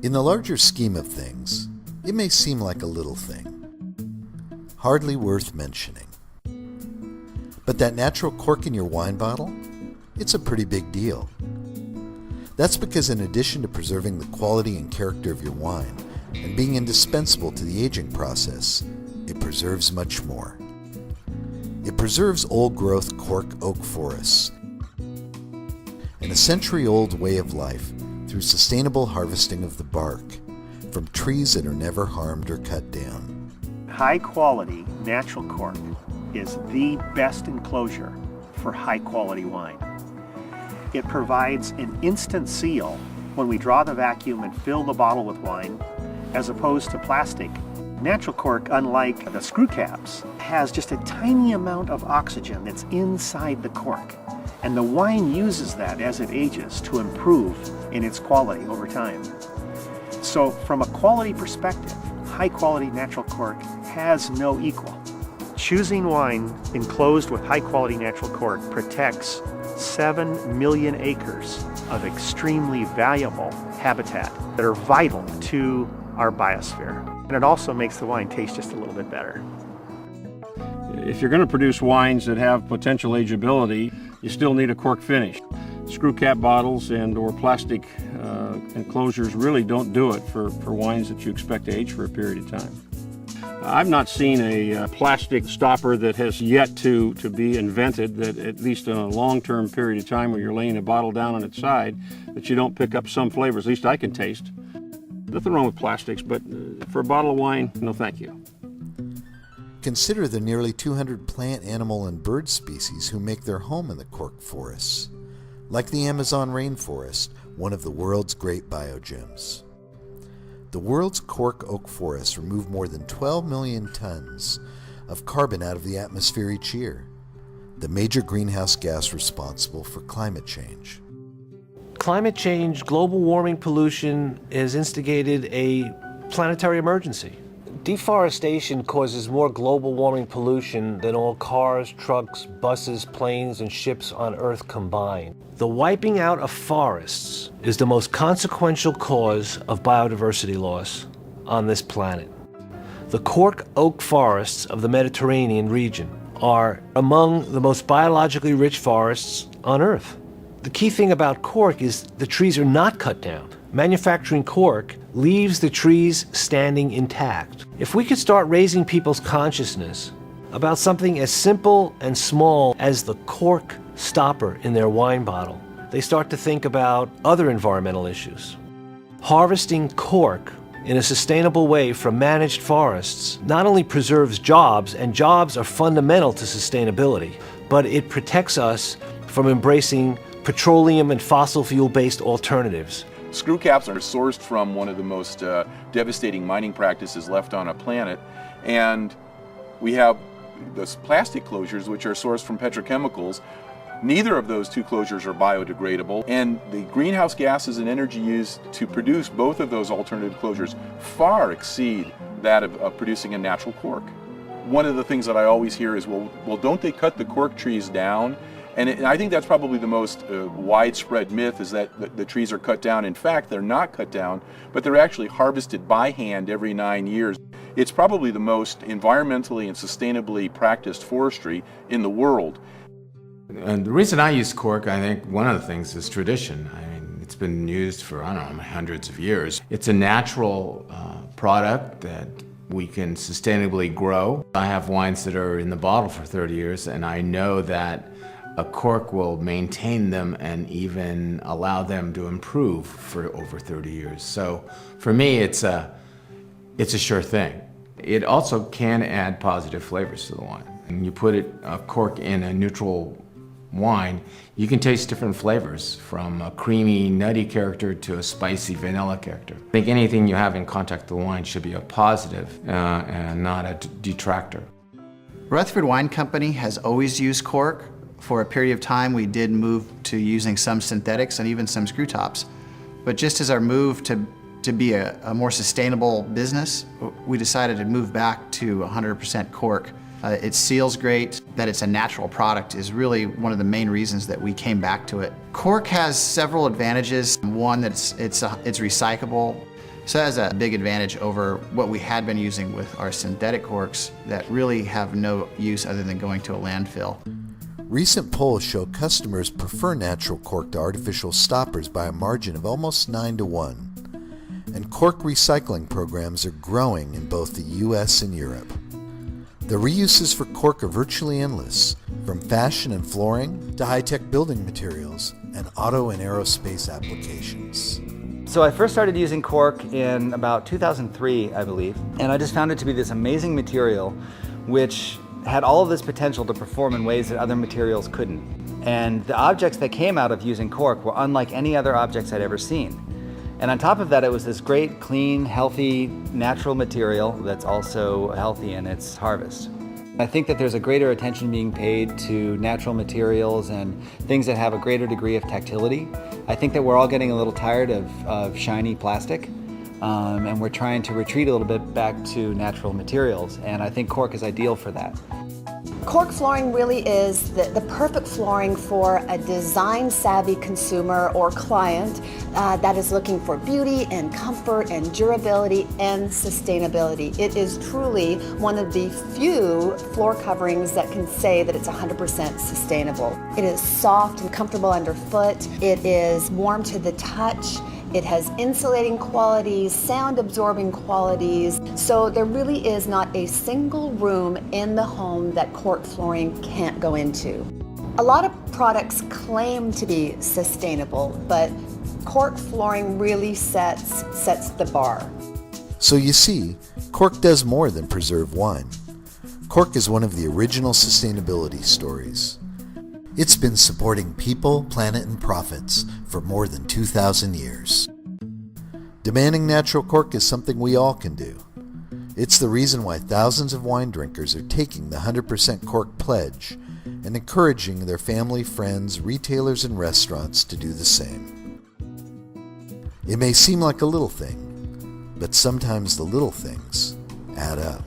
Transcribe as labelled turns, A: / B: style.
A: In the larger scheme of things, it may seem like a little thing, hardly worth mentioning. But that natural cork in your wine bottle, it's a pretty big deal. That's because in addition to preserving the quality and character of your wine and being indispensable to the aging process, it preserves much more. It preserves old-growth cork oak forests, and a century-old way of life through sustainable harvesting of the bark from trees that are never harmed or cut down.
B: High-quality natural cork is the best enclosure for high-quality wine. It provides an instant seal when we draw the vacuum and fill the bottle with wine, as opposed to plastic. Natural cork, unlike the screw caps, has just a tiny amount of oxygen that's inside the cork. And the wine uses that as it ages to improve in its quality over time. So from a quality perspective, high quality natural cork has no equal. Choosing wine enclosed with high quality natural cork protects 7 million acres of extremely valuable habitat that are vital to our biosphere. And it also makes the wine taste just a little bit better.
C: If you're going to produce wines that have potential ageability, you still need a cork finish. Screw cap bottles and or plastic enclosures really don't do it for wines that you expect to age for a period of time. I've not seen a plastic stopper that has yet to be invented that, at least in a long-term period of time where you're laying a bottle down on its side, that you don't pick up some flavors, at least I can taste. Nothing wrong with plastics, but for a bottle of wine, no thank you.
A: Consider the nearly 200 plant, animal, and bird species who make their home in the cork forests, like the Amazon rainforest, one of the world's great biogems. The world's cork oak forests remove more than 12 million tons of carbon out of the atmosphere each year, the major greenhouse gas responsible for climate change.
D: Climate change, global warming, pollution has instigated a planetary emergency. Deforestation causes more global warming pollution than all cars, trucks, buses, planes, and ships on Earth combined. The wiping out of forests is the most consequential cause of biodiversity loss on this planet. The cork oak forests of the Mediterranean region are among the most biologically rich forests on Earth. The key thing about cork is the trees are not cut down. Manufacturing cork leaves the trees standing intact. If we could start raising people's consciousness about something as simple and small as the cork stopper in their wine bottle, they start to think about other environmental issues. Harvesting cork in a sustainable way from managed forests not only preserves jobs, and jobs are fundamental to sustainability, but it protects us from embracing petroleum and fossil fuel-based alternatives.
E: Screw caps are sourced from one of the most devastating mining practices left on a planet, and we have those plastic closures which are sourced from petrochemicals. Neither of those two closures are biodegradable, and the greenhouse gases and energy used to produce both of those alternative closures far exceed that of producing a natural cork. One of the things that I always hear is, well, don't they cut the cork trees down? And I think that's probably the most widespread myth, is that the trees are cut down. In fact, they're not cut down, but they're actually harvested by hand every 9 years. It's probably the most environmentally and sustainably practiced forestry in the world.
F: And the reason I use cork, I think one of the things is tradition. I mean, it's been used for, I don't know, hundreds of years. It's a natural product that we can sustainably grow. I have wines that are in the bottle for 30 years, and I know that a cork will maintain them and even allow them to improve for over 30 years. So for me, it's a sure thing. It also can add positive flavors to the wine. When you put a cork in a neutral wine, you can taste different flavors, from a creamy, nutty character to a spicy vanilla character. I think anything you have in contact with the wine should be a positive and not a detractor.
G: Rutherford Wine Company has always used cork. For a period of time, we did move to using some synthetics and even some screw tops. But just as our move to be a more sustainable business, we decided to move back to 100% cork. It seals great. That it's a natural product is really one of the main reasons that we came back to it. Cork has several advantages. One, that it's recyclable. So that has a big advantage over what we had been using with our synthetic corks that really have no use other than going to a landfill.
A: Recent polls show customers prefer natural cork to artificial stoppers by a margin of almost 9-1. And cork recycling programs are growing in both the US and Europe. The reuses for cork are virtually endless, from fashion and flooring to high-tech building materials and auto and aerospace applications.
H: So I first started using cork in about 2003, I believe, and I just found it to be this amazing material which had all of this potential to perform in ways that other materials couldn't. And the objects that came out of using cork were unlike any other objects I'd ever seen. And on top of that, it was this great, clean, healthy, natural material that's also healthy in its harvest. I think that there's a greater attention being paid to natural materials and things that have a greater degree of tactility. I think that we're all getting a little tired of shiny plastic, and we're trying to retreat a little bit back to natural materials, and I think cork is ideal for that.
I: Cork flooring really is the perfect flooring for a design-savvy consumer or client that is looking for beauty and comfort and durability and sustainability. It is truly one of the few floor coverings that can say that it's 100% sustainable. It is soft and comfortable underfoot. It is warm to the touch. It has insulating qualities, sound absorbing qualities, so there really is not a single room in the home that cork flooring can't go into. A lot of products claim to be sustainable, but cork flooring really sets the bar.
A: So you see, cork does more than preserve wine. Cork is one of the original sustainability stories. It's been supporting people, planet, and profits for more than 2,000 years. Demanding natural cork is something we all can do. It's the reason why thousands of wine drinkers are taking the 100% cork pledge and encouraging their family, friends, retailers, and restaurants to do the same. It may seem like a little thing, but sometimes the little things add up.